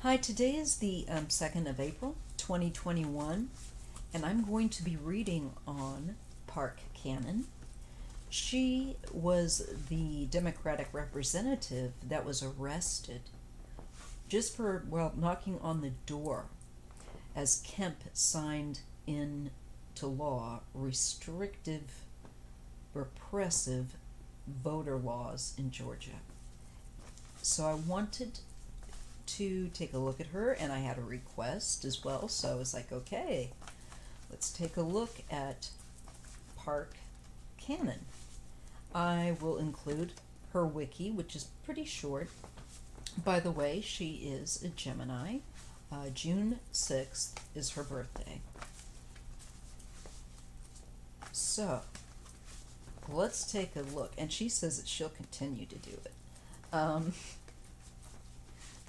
Hi, today is the 2nd of April, 2021, and I'm going to be reading on Park Cannon. She was the Democratic representative that was arrested just for, well, knocking on the door as Kemp signed into law repressive voter laws in Georgia. So I wanted to take a look at her, and I had a request as well, so I was like, okay, let's take a look at Park Cannon. I will include her wiki, which is pretty short. By the way, she is a Gemini. June 6th is her birthday. So let's take a look, and she says that she'll continue to do it.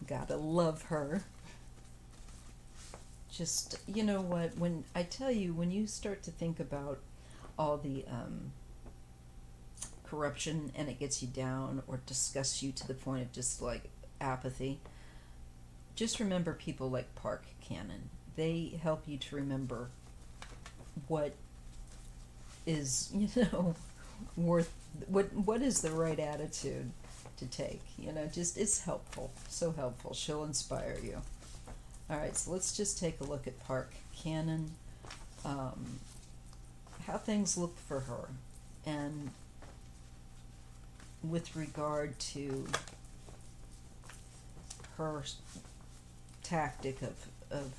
Gotta love her. Just, you know what, when I tell you, when you start to think about all the corruption and it gets you down or disgusts you to the point of just like apathy, just remember people like Park Cannon. They help you to remember what is, worth, what is the right attitude to take. Just it's helpful, so helpful. She'll inspire you. All right, so let's just take a look at Park Cannon, how things look for her, and with regard to her tactic of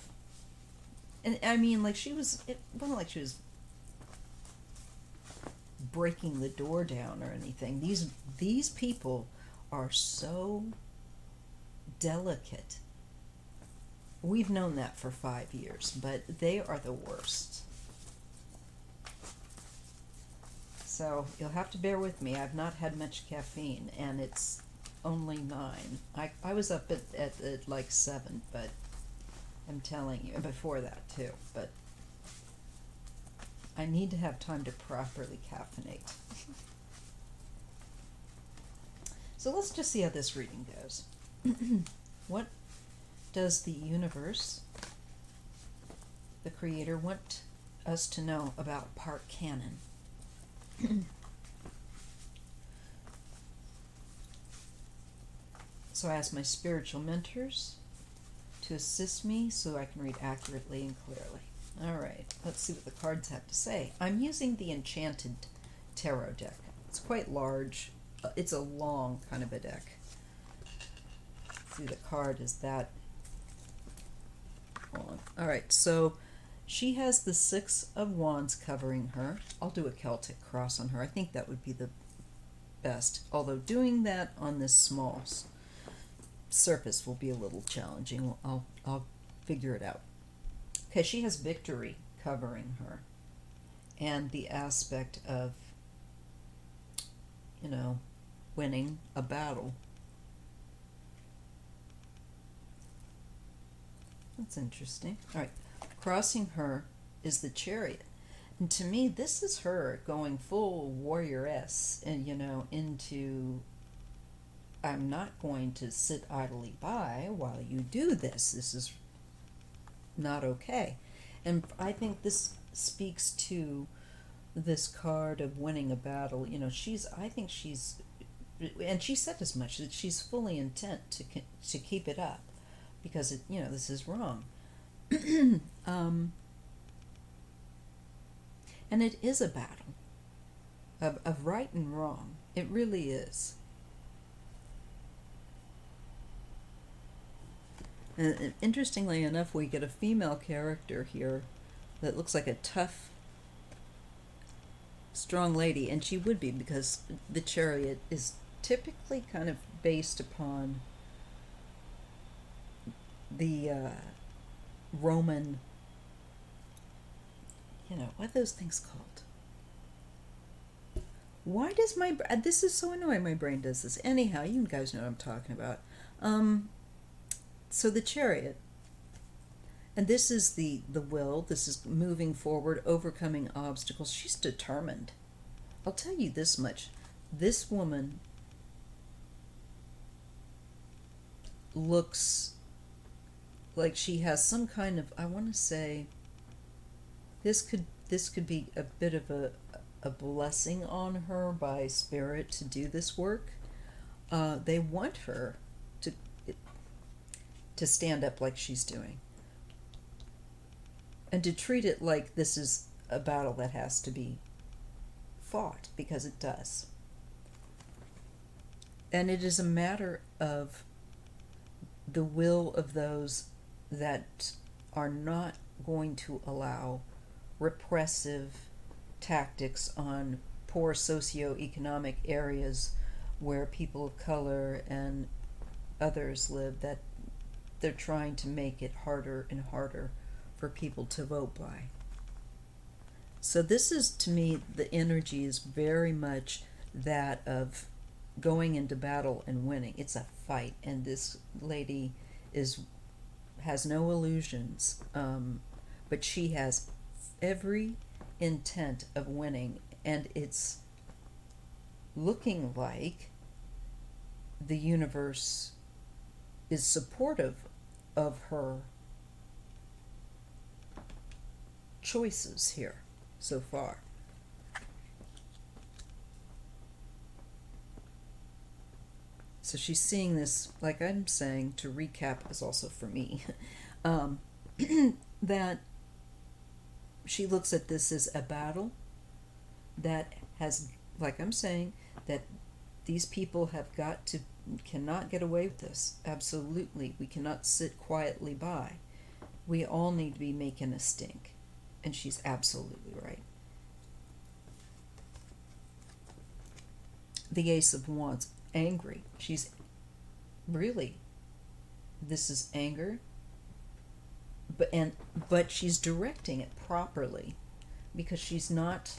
and I mean, like, it wasn't like she was breaking the door down or anything. These people are so delicate. We've known that for 5 years, but they are the worst. So you'll have to bear with me. I've not had much caffeine, and it's only 9. I was up at like 7, but I'm telling you, before that too, but I need to have time to properly caffeinate. So let's just see how this reading goes. What does the universe, the creator, want us to know about Park Cannon? So I ask my spiritual mentors to assist me so I can read accurately and clearly. All right, let's see what the cards have to say. I'm using the Enchanted Tarot deck. It's quite large. It's a long kind of a deck. Let's see, the card is that long. All right, so she has the 6 of Wands covering her. I'll do a Celtic cross on her. I think that would be the best, although doing that on this small surface will be a little challenging. I'll figure it out. Okay, she has victory covering her, and the aspect of, winning a battle. That's interesting. All right, crossing her is the Chariot. And to me, this is her going full warrioress and, into, I'm not going to sit idly by while you do this. This is not okay. And I think this speaks to this card of winning a battle. I think she's, and she said as much, that she's fully intent to keep it up, because this is wrong. And it is a battle of right and wrong. It really is. And interestingly enough, we get a female character here that looks like a tough, strong lady, and she would be, because the Chariot is typically kind of based upon the Roman, what are those things called? Why does this is so annoying, my brain does this. Anyhow, you guys know what I'm talking about. So the Chariot, and this is the will, this is moving forward, overcoming obstacles. She's determined. I'll tell you this much. This woman looks like she has some kind of, I want to say, this could be a bit of a blessing on her by spirit to do this work. They want her to to stand up like she's doing, and to treat it like this is a battle that has to be fought, because it does. And it is a matter of the will of those that are not going to allow repressive tactics on poor socioeconomic areas where people of color and others live, that they're trying to make it harder and harder for people to vote by. So this is, to me, the energy is very much that of going into battle and winning. It's a fight, and this lady has no illusions, but she has every intent of winning, and it's looking like the universe is supportive of her choices here so far. So she's seeing this, like I'm saying, to recap, is also for me, that she looks at this as a battle that has, like I'm saying, that these people cannot get away with this. Absolutely. We cannot sit quietly by. We all need to be making a stink. And she's absolutely right. The Ace of Wands, angry. She's really, this is anger, but she's directing it properly, because she's not,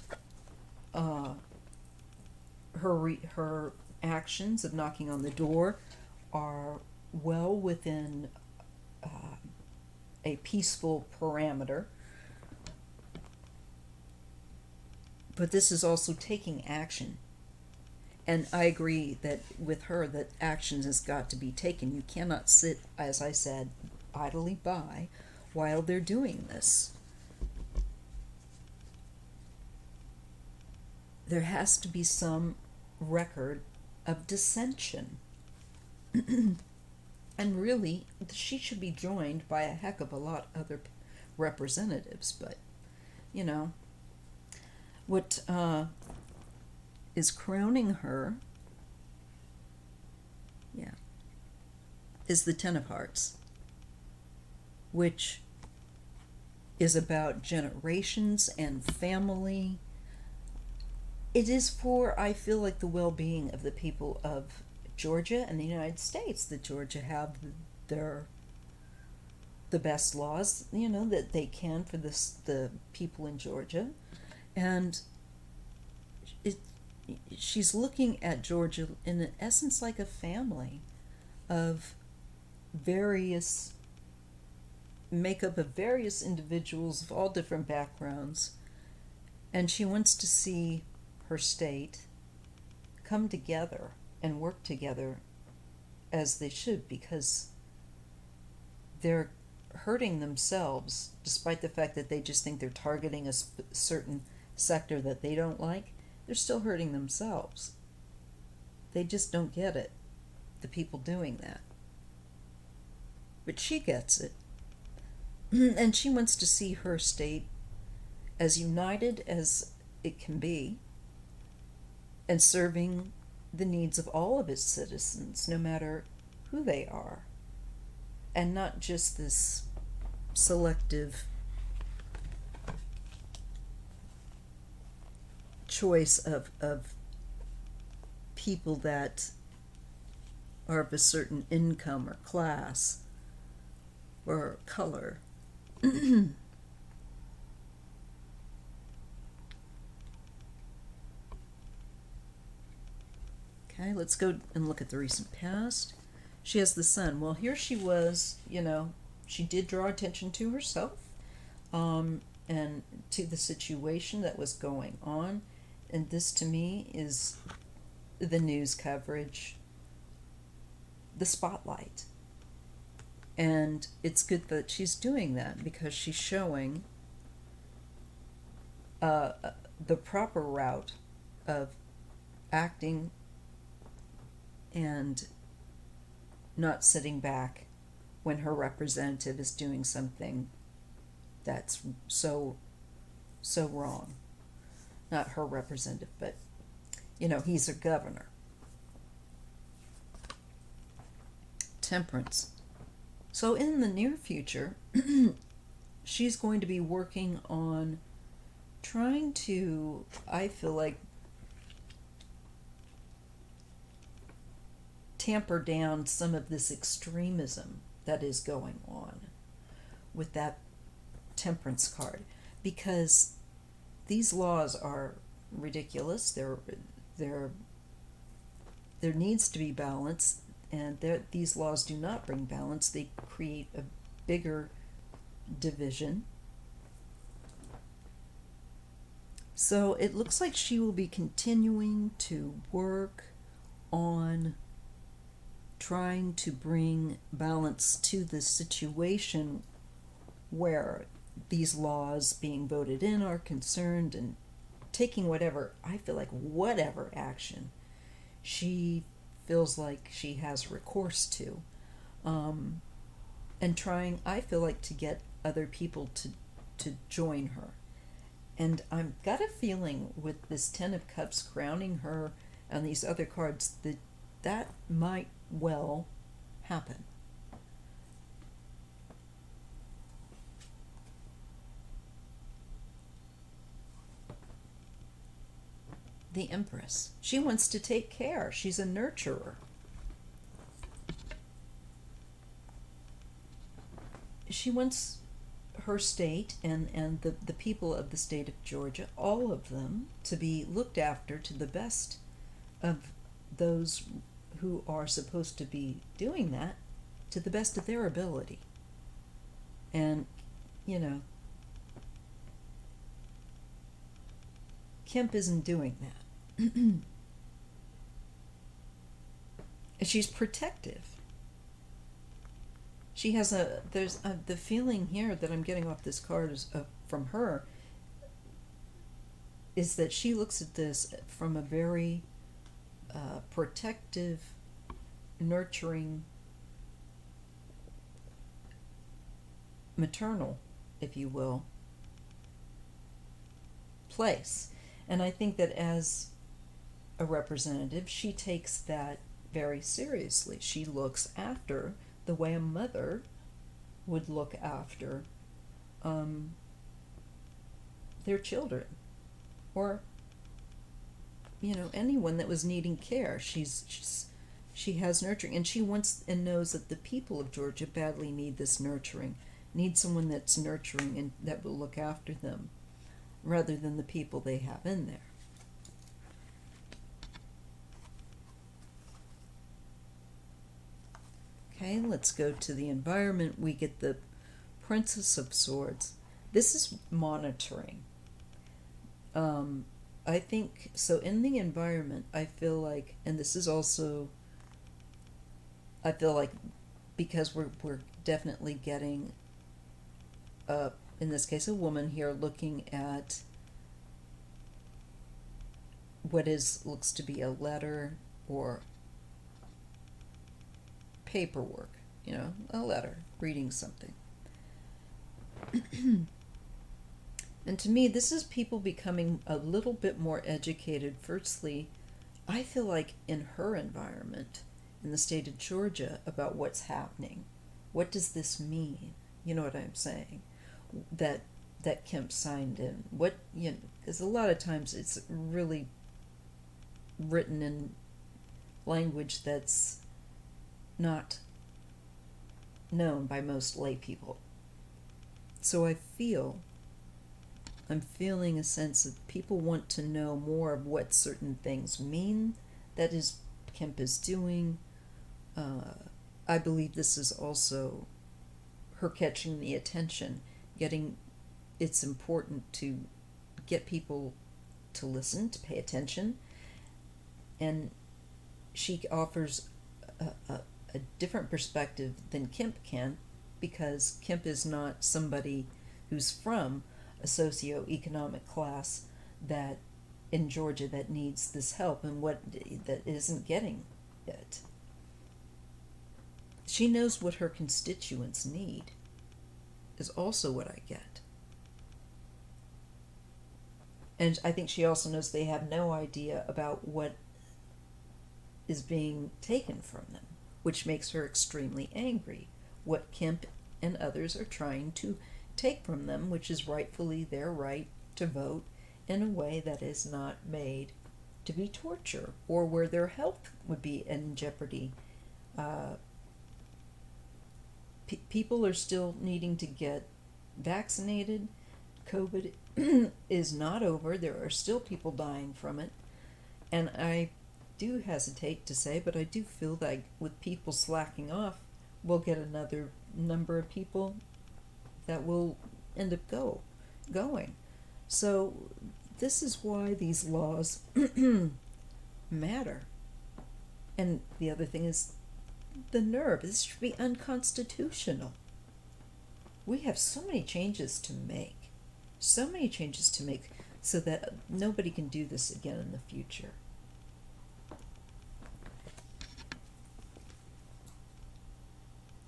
her actions of knocking on the door are well within a peaceful parameter. But this is also taking action. And I agree that with her, that action has got to be taken. You cannot sit, as I said, idly by while they're doing this. There has to be some record of dissension. And really, she should be joined by a heck of a lot of other representatives. But, you know, what is crowning her, is the Ten of Hearts, which is about generations and family. It is for, I feel like, the well-being of the people of Georgia and the United States. That Georgia have the best laws, that they can for the people in Georgia. And she's looking at Georgia in essence like a family of makeup of various individuals of all different backgrounds, and she wants to see her state come together and work together as they should, because they're hurting themselves, despite the fact that they just think they're targeting a certain sector that they don't like. They're still hurting themselves. They just don't get it, the people doing that. But she gets it. And she wants to see her state as united as it can be, and serving the needs of all of its citizens, no matter who they are, and not just this selective choice of people that are of a certain income or class or color. Okay, let's go and look at the recent past. She has the Sun. Well, here she was, she did draw attention to herself, and to the situation that was going on. And this, to me, is the news coverage, the spotlight. And it's good that she's doing that because she's showing uh, the proper route of acting and not sitting back when her representative is doing something that's so wrong. Not her representative, but he's a governor. Temperance. So in the near future, she's going to be working on trying to, I feel like, tamper down some of this extremism that is going on with that temperance card, because these laws are ridiculous. There needs to be balance, and these laws do not bring balance. They create a bigger division. So it looks like she will be continuing to work on trying to bring balance to the situation where these laws being voted in are concerned, and taking whatever action she feels like she has recourse to, and trying, I feel like, to get other people to join her. And I've got a feeling with this Ten of Cups crowning her and these other cards that might well happen. The Empress. She wants to take care. She's a nurturer. She wants her state and the people of the state of Georgia, all of them, to be looked after to the best of those who are supposed to be doing that, to the best of their ability. And, Kemp isn't doing that. She's protective. She has the feeling here that I'm getting off this card is, from her, is that she looks at this from a very protective, nurturing, maternal, if you will, place. And I think that as a representative, she takes that very seriously. She looks after the way a mother would look after their children, or anyone that was needing care. She has nurturing, and she wants and knows that the people of Georgia badly need this nurturing, need someone that's nurturing and that will look after them rather than the people they have in there. Okay, let's go to the environment. We get the Princess of Swords. This is monitoring. I think, so in the environment, I feel like, and this is also, I feel like, because we're definitely getting, in this case, a woman here looking at what looks to be a letter or paperwork, a letter, reading something. And to me, this is people becoming a little bit more educated. Firstly, I feel like in her environment, in the state of Georgia, about what's happening. What does this mean? You know what I'm saying? That Kemp signed in. Because a lot of times it's really written in language that's not known by most lay people. So I'm feeling a sense of people want to know more of what certain things mean. That is, Kemp is doing. I believe this is also her catching the attention, it's important to get people to listen, to pay attention, and she offers a different perspective than Kemp can, because Kemp is not somebody who's from a socioeconomic class that in Georgia that needs this help and what that isn't getting it. She knows what her constituents need, is also what I get. And I think she also knows they have no idea about what is being taken from them, which makes her extremely angry. What Kemp and others are trying to take from them, which is rightfully their right to vote in a way that is not made to be torture or where their health would be in jeopardy. People are still needing to get vaccinated. COVID is not over. There are still people dying from it. And I do hesitate to say, but I do feel that with people slacking off, we'll get another number of people that will end up going. So this is why these laws matter. And the other thing is the nerve. This should be unconstitutional. We have so many changes to make. So many changes to make so that nobody can do this again in the future.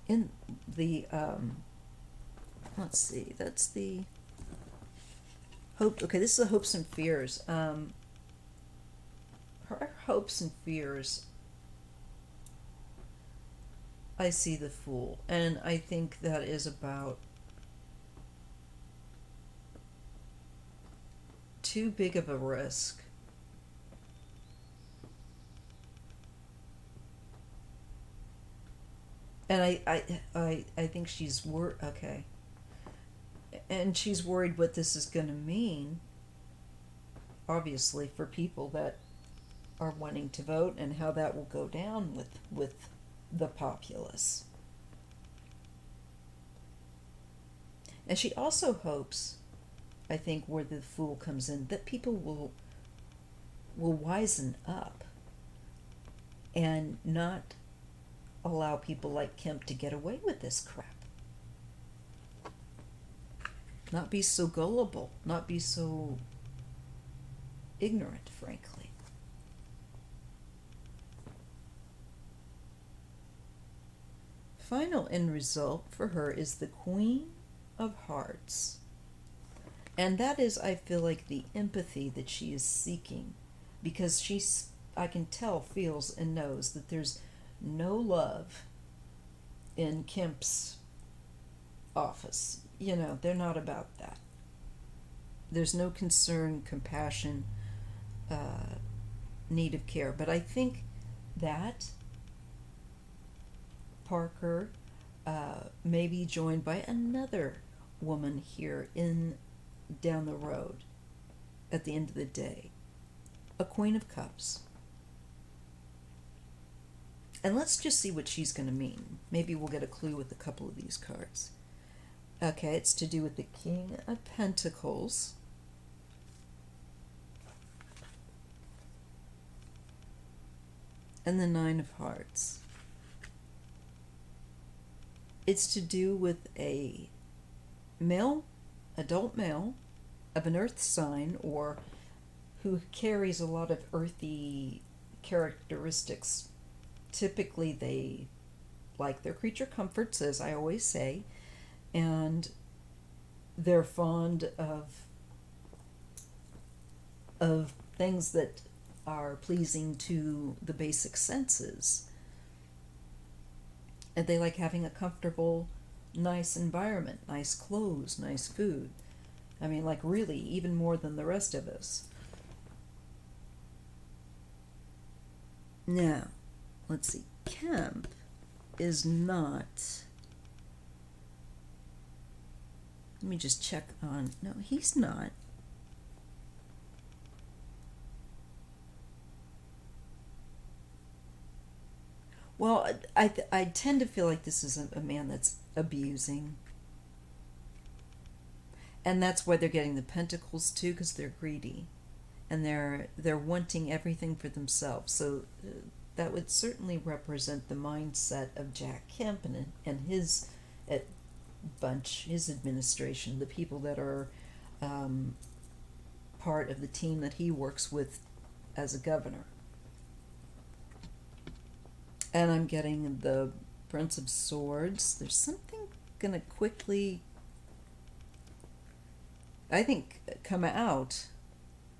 In the, let's see, that's the hope. Okay, this is the hopes and fears. Her hopes and fears, I see the Fool, and I think that is about too big of a risk. And I think she's okay. And she's worried what this is going to mean, obviously, for people that are wanting to vote and how that will go down with the populace. And she also hopes, I think, where the Fool comes in, that people will wisen up and not allow people like Kemp to get away with this crap. Not be so gullible, not be so ignorant, frankly. Final end result for her is the Queen of Hearts. And that is, I feel like, the empathy that she is seeking, because I can tell, feels, and knows that there's no love in Kemp's office. You know, they're not about that. There's no concern, compassion, need of care. But I think that Parker may be joined by another woman here down the road at the end of the day. A Queen of Cups. And let's just see what she's going to mean. Maybe we'll get a clue with a couple of these cards. Okay, it's to do with the King of Pentacles. And the Nine of Hearts. It's to do with a male, adult male, of an earth sign, or who carries a lot of earthy characteristics. Typically, they like their creature comforts, as I always say, and they're fond of things that are pleasing to the basic senses. And they like having a comfortable, nice environment, nice clothes, nice food. I mean, like, really, even more than the rest of us. Now, let's see. Kemp is not... Let me just check on... No, he's not. Well, I tend to feel like this is a man that's abusing. And that's why they're getting the pentacles too, because they're greedy. And they're wanting everything for themselves. So that would certainly represent the mindset of Jack Kemp and his, bunch, his administration, the people that are part of the team that he works with as a governor. And I'm getting the Prince of Swords. There's something gonna quickly, I think, come out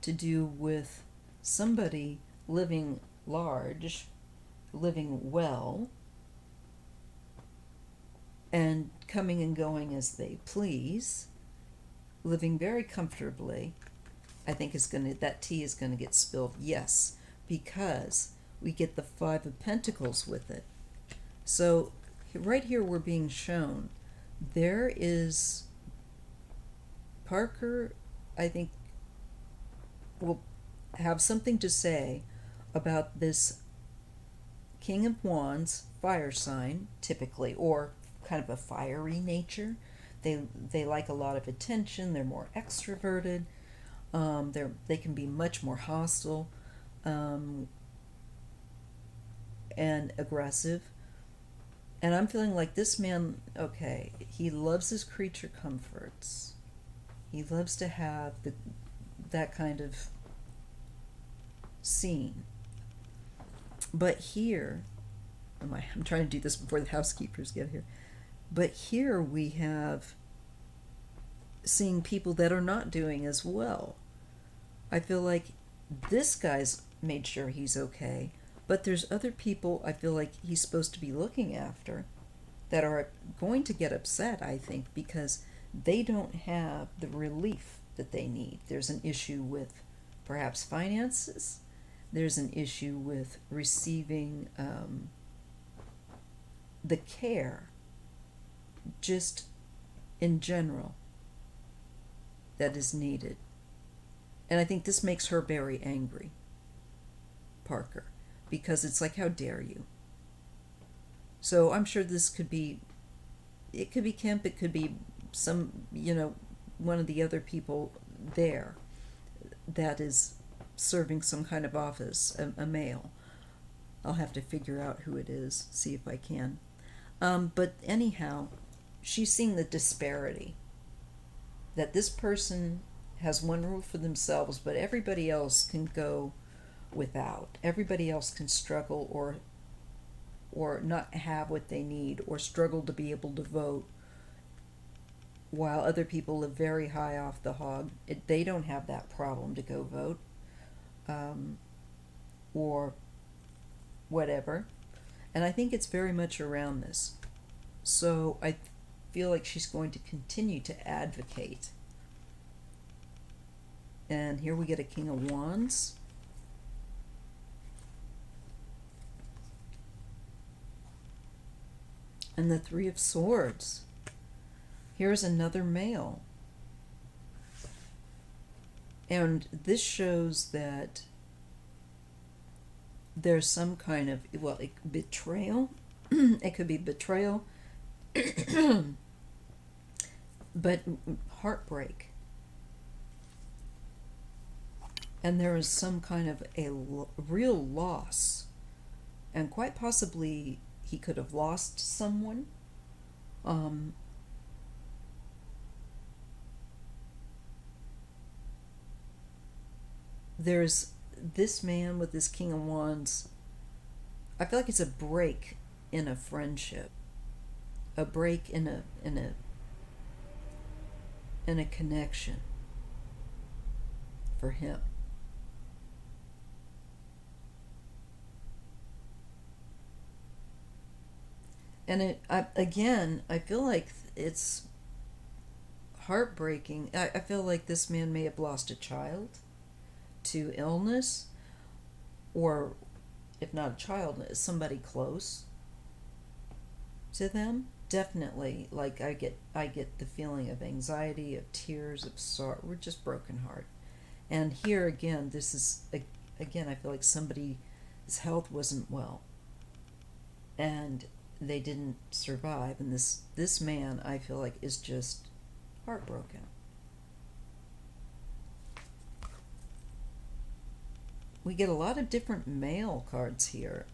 to do with somebody living large, living well, and coming and going as they please, living very comfortably. I think that tea is gonna get spilled, yes, because we get the Five of Pentacles with it. So right here we're being shown there is Parker, I think, will have something to say about this King of Wands fire sign, typically, or kind of a fiery nature. They like a lot of attention. They're more extroverted. They can be much more hostile and aggressive. And I'm feeling like this man, okay, he loves his creature comforts. He loves to have that kind of scene. But here, I'm trying to do this before the housekeepers get here. But here we have seeing people that are not doing as well. I feel like this guy's made sure he's okay, but there's other people I feel like he's supposed to be looking after that are going to get upset, I think, because they don't have the relief that they need. There's an issue with perhaps finances. There's an issue with receiving the care, just in general, that is needed. And I think this makes her very angry, Parker, because it's like, how dare you? So I'm sure this could be, it could be Kemp, it could be some, one of the other people there that is serving some kind of office, a male. I'll have to figure out who it is, see if I can. But anyhow, she's seeing the disparity. That this person has one rule for themselves, but everybody else can go without. Everybody else can struggle or not have what they need, or struggle to be able to vote, while other people live very high off the hog. They don't have that problem to go vote, or whatever. And I think it's very much around this. So I feel like she's going to continue to advocate. And here we get a King of Wands. And the Three of Swords. Here's another male. And this shows that there's some kind of, betrayal. It could be betrayal, but heartbreak. And there is some kind of a real loss. And quite possibly he could have lost someone. There's this man with this King of Wands. I feel like it's a break in a friendship, a break in a connection for him. And I feel like it's heartbreaking. I feel like this man may have lost a child to illness, or if not a child, somebody close to them. Definitely, like I get the feeling of anxiety, of tears, of sorrow. We're just broken heart. And here again, this is again, I feel like somebody's health wasn't well, and they didn't survive. And this man, I feel like, is just heartbroken. We get a lot of different male cards here.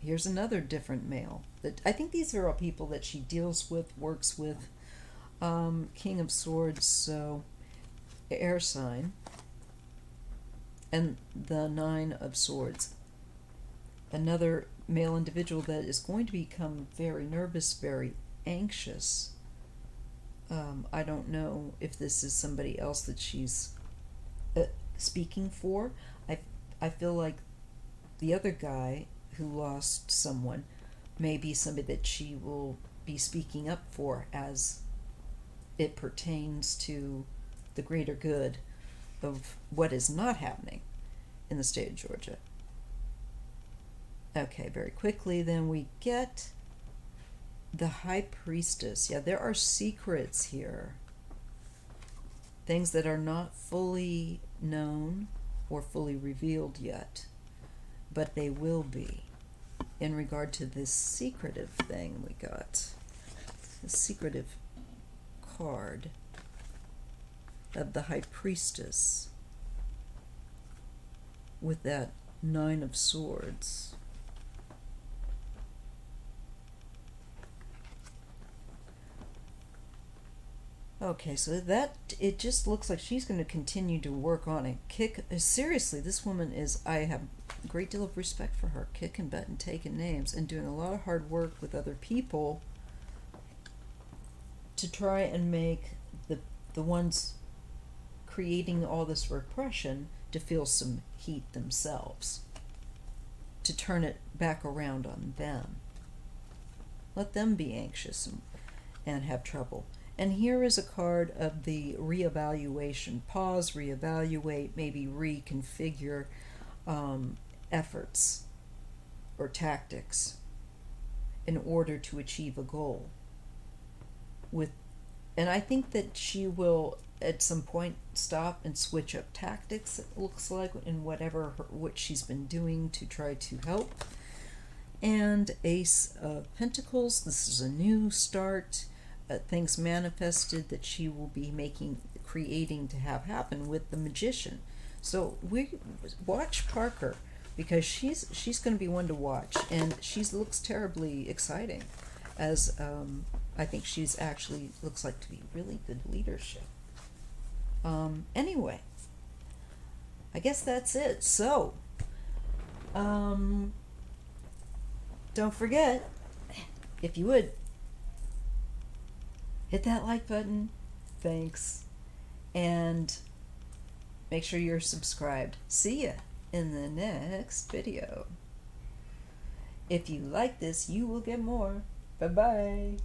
here's another different male. That I think these are all people that she deals with, works with. King of Swords, so air sign. And the Nine of Swords. Another male individual that is going to become very nervous, very anxious. I don't know if this is somebody else that she's speaking for. I feel like the other guy who lost someone may be somebody that she will be speaking up for as it pertains to the greater good of what is not happening in the state of Georgia. Okay, very quickly then we get the High Priestess. Yeah, there are secrets here. Things that are not fully known or fully revealed yet, but they will be in regard to this secretive thing we got. The secretive card of the High Priestess with that Nine of Swords. Okay, so that, it just looks like she's going to continue to work on it. Seriously, this woman is, I have a great deal of respect for her, kicking butt and taking names and doing a lot of hard work with other people to try and make the ones creating all this repression to feel some heat themselves, to turn it back around on them. Let them be anxious and have trouble. And here is a card of the reevaluation. Pause, reevaluate, maybe reconfigure efforts or tactics in order to achieve a goal. And I think that she will at some point stop and switch up tactics, it looks like, in what she's been doing to try to help. And Ace of Pentacles, this is a new start. Things manifested that she will be creating to have happen with the Magician. So we watch Parker, because she's going to be one to watch, and she looks terribly exciting, as I think she's actually looks like to be really good leadership. Anyway, I guess that's it. So, don't forget, if you would, hit that like button. Thanks. And make sure you're subscribed. See ya in the next video. If you like this, you will get more. Bye-bye.